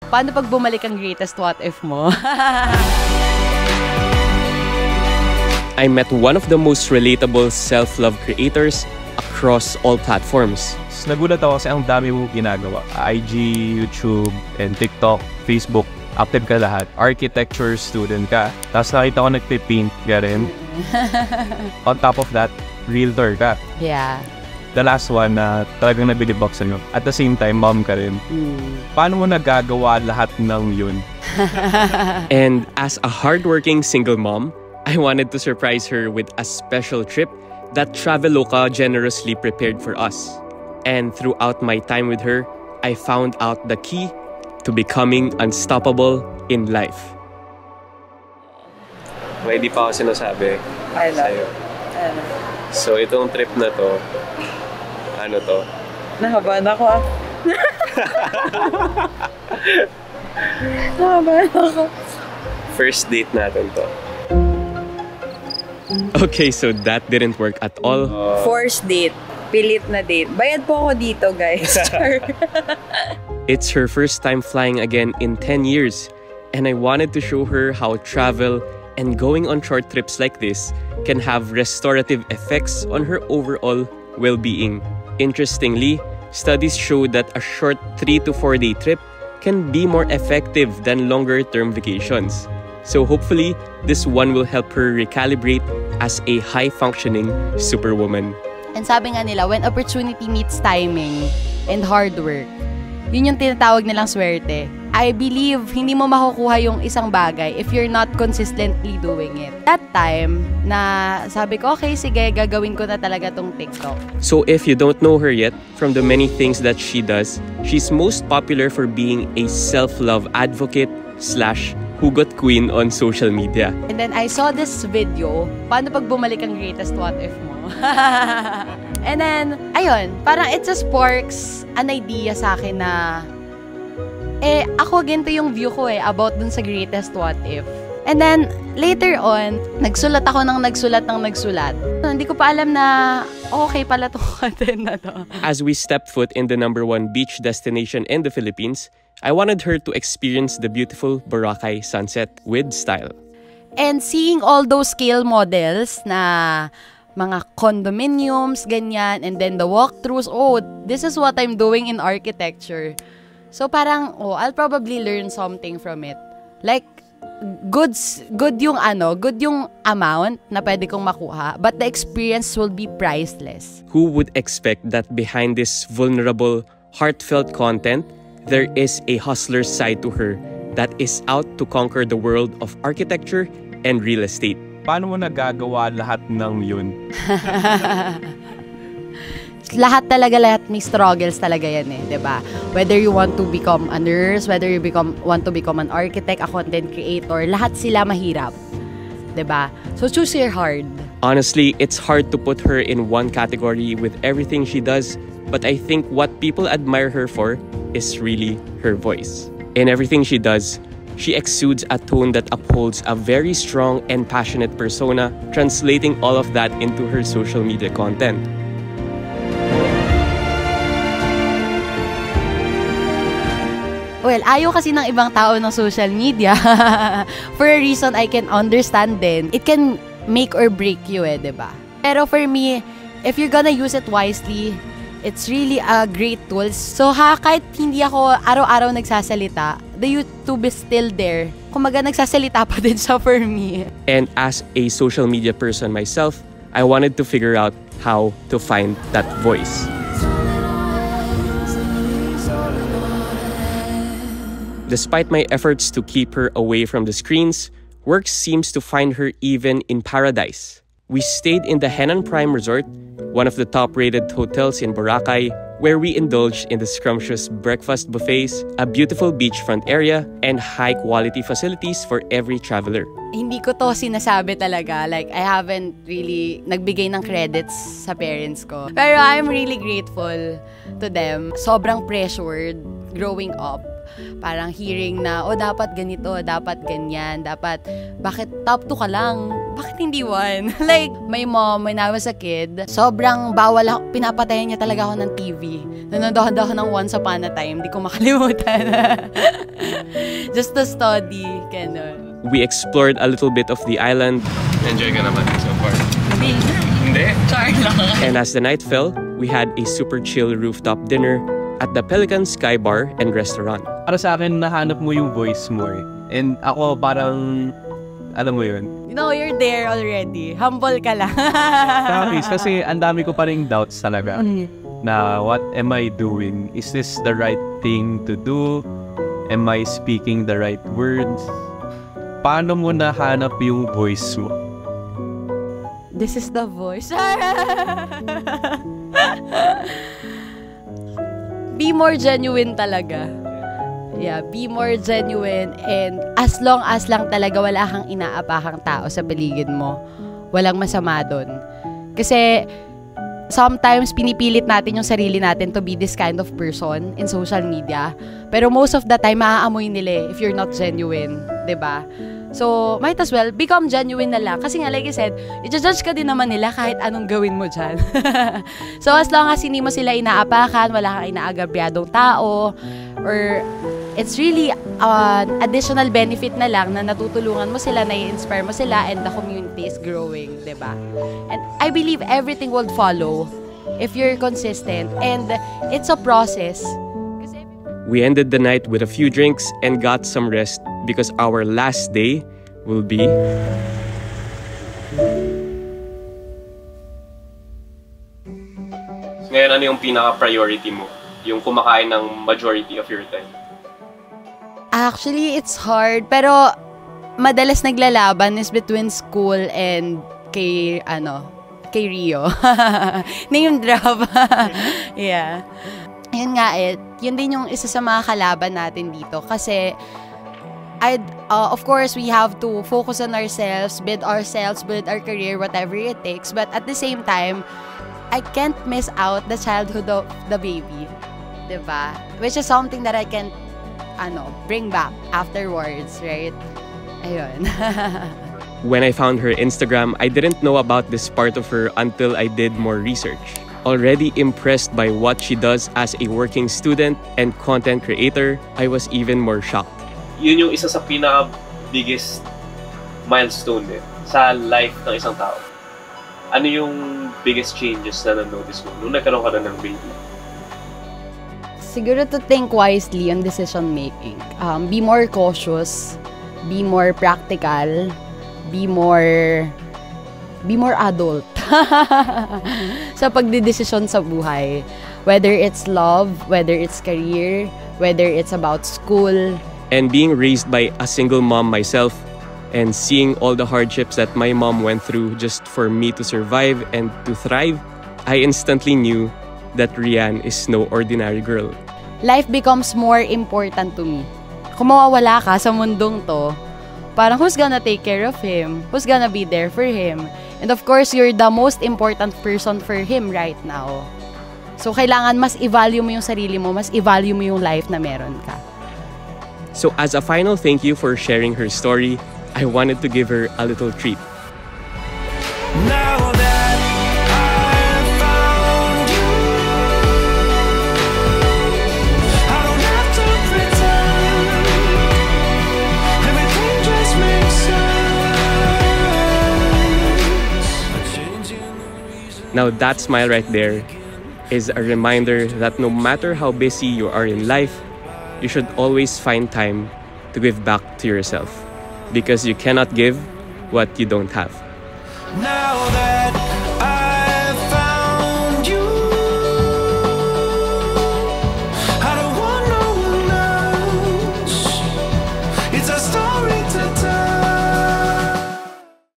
Paano pag bumalik ang greatest what if mo? I met one of the most relatable self-love creators across all platforms. Nagulat ako kasi ang dami mong ginagawa. IG, YouTube, and TikTok, Facebook. Active ka lahat. Architecture student ka. Tapos nakita ko nagpe-paint ka rin. On top of that, realtor ka. Yeah. The last one na talagang nabilib ako sa'yo. At the same time, mom ka rin. Paano mo nagagawa lahat ng yun? And as a hardworking single mom, I wanted to surprise her with a special trip that Traveloka generously prepared for us. And throughout my time with her, I found out the key to becoming unstoppable in life. May di pa ako sinasabi sa'yo. So itong trip na to, ano to? Nahabahan ako ah. Nahabahan ako. First date natin to. Okay, so that didn't work at all. Forced date. Pilit na date. Bayad po ako dito, guys. It's her first time flying again in 10 years. And I wanted to show her how travel and going on short trips like this can have restorative effects on her overall well-being. Interestingly, studies show that a short 3 to 4 day trip can be more effective than longer-term vacations. So hopefully, this one will help her recalibrate as a high-functioning superwoman. And sabi nga nila, when opportunity meets timing and hard work, yun yung tinatawag nilang swerte. I believe hindi mo makukuha yung isang bagay if you're not consistently doing it. That time, na sabi ko, okay, sige, gagawin ko na talaga tong TikTok. So if you don't know her yet, from the many things that she does, she's most popular for being a self-love advocate / hugot queen on social media. And then I saw this video, paano pag bumalik ang greatest what if mo? And then, ayun, parang it just sparks an idea sa akin na ako ganito yung view ko about dun sa greatest what if. And then, later on, nagsulat ako ng nagsulat. Hindi ko pa alam na, okay pala itong content na to. As we stepped foot in the #1 beach destination in the Philippines, I wanted her to experience the beautiful Boracay sunset with style. And seeing all those scale models na mga condominiums, ganyan, and then the walkthroughs, this is what I'm doing in architecture. So parang, I'll probably learn something from it. Like, good yung amount na pwede kong makuha, but the experience will be priceless. Who would expect that behind this vulnerable, heartfelt content, there is a hustler's side to her that is out to conquer the world of architecture and real estate. Paano mo nagagawa lahat ng yun? Lahat may struggles talaga yan diba? Whether you want to become a nurse, whether you want to become an architect, a content creator, lahat sila mahirap. Diba? So choose your hard. Honestly, it's hard to put her in one category with everything she does, but I think what people admire her for is really her voice. In everything she does, she exudes a tone that upholds a very strong and passionate persona, translating all of that into her social media content. Well, ayaw kasi ng ibang tao ng social media. For a reason I can understand din. It can make or break you diba? Pero for me, if you're gonna use it wisely, it's really a great tool. So kahit hindi ako araw-araw nagsasalita, the YouTube is still there. Kumaga nagsasalita pa din siya for me. And as a social media person myself, I wanted to figure out how to find that voice. Despite my efforts to keep her away from the screens, work seems to find her even in paradise. We stayed in the Henan Prime Resort, one of the top-rated hotels in Boracay, where we indulged in the scrumptious breakfast buffets, a beautiful beachfront area, and high-quality facilities for every traveler. Hindi ko to sinasabi talaga. Like, I haven't really nagbigay ng credits sa parents ko. Pero I'm really grateful to them. Sobrang pressured growing up. Parang hearing na, dapat ganito, dapat ganyan, dapat, bakit top 2 ka lang? Bakit hindi 1? Like, my mom, when I was a kid, sobrang bawal ako, pinapatayan niya talaga ako ng TV. Nanonood ako ng Once Upon a Time, di ko makalimutan. just to study, ganun. We explored a little bit of the island. Enjoy ka naman so far? Hindi? Char lang. And as the night fell, we had a super chill rooftop dinner at the Pelican Sky Bar and Restaurant. Para sa akin, nahanap mo yung voice mo eh. And ako parang, alam mo yun. No, you're there already. Humble ka lang. Kasi ang dami ko pa rin doubts talaga. Na what am I doing? Is this the right thing to do? Am I speaking the right words? Paano mo nahanap yung voice mo? This is the voice. Be more genuine talaga. Yeah, be more genuine, and as long as lang talaga wala kang inaapakang tao sa paligid mo, walang masama doon. Kasi sometimes pinipilit natin yung sarili natin to be this kind of person in social media. Pero most of the time, maaamoy nila if you're not genuine, 'di ba? So, might as well become genuine na lang. Kasi nga, like I said, i-judge ka din naman nila kahit anong gawin mo dyan. So, as long as hindi mo sila inaapakan, wala kang inaagabyadong tao, or it's really an additional benefit na lang na natutulungan mo sila, na-inspire mo sila, and the community is growing, diba? And I believe everything will follow if you're consistent, and it's a process. We ended the night with a few drinks and got some rest because our last day will be... Ngayon, ano yung pinaka-priority mo? Yung kumakain ng majority of your time? Actually, it's hard. Pero madalas naglalaban is between school and kay Rio. Name drop. Yeah. Yun nga yun din yung isa sa mga kalaban natin dito. Kasi, of course, we have to focus on ourselves, build our career, whatever it takes. But at the same time, I can't miss out the childhood of the baby. Diba? Which is something that I can bring back afterwards, right? Ayun. When I found her Instagram, I didn't know about this part of her until I did more research. Already impressed by what she does as a working student and content creator, I was even more shocked. Yun yung isa sa pinaka-biggest milestone sa life ng isang tao. Ano yung biggest changes na na-notice mo nung nagkaroon ka na ng baby? Siguro to think wisely on decision making. Be more cautious, be more practical, be more adult sa pagdedesisyon sa buhay. Whether it's love, whether it's career, whether it's about school. And being raised by a single mom myself and seeing all the hardships that my mom went through just for me to survive and to thrive, I instantly knew that Rian is no ordinary girl. Life becomes more important to me. Kung mawawala ka sa mundong to, parang who's gonna take care of him? Who's gonna be there for him? And of course, you're the most important person for him right now. So, kailangan mas i-value mo yung sarili mo, mas i-value mo yung life na meron ka. So, as a final thank you for sharing her story, I wanted to give her a little treat. Now that I've found you, I don't have to pretend. Everything just makes sense. Now that smile right there is a reminder that no matter how busy you are in life, you should always find time to give back to yourself, because you cannot give what you don't have. Now that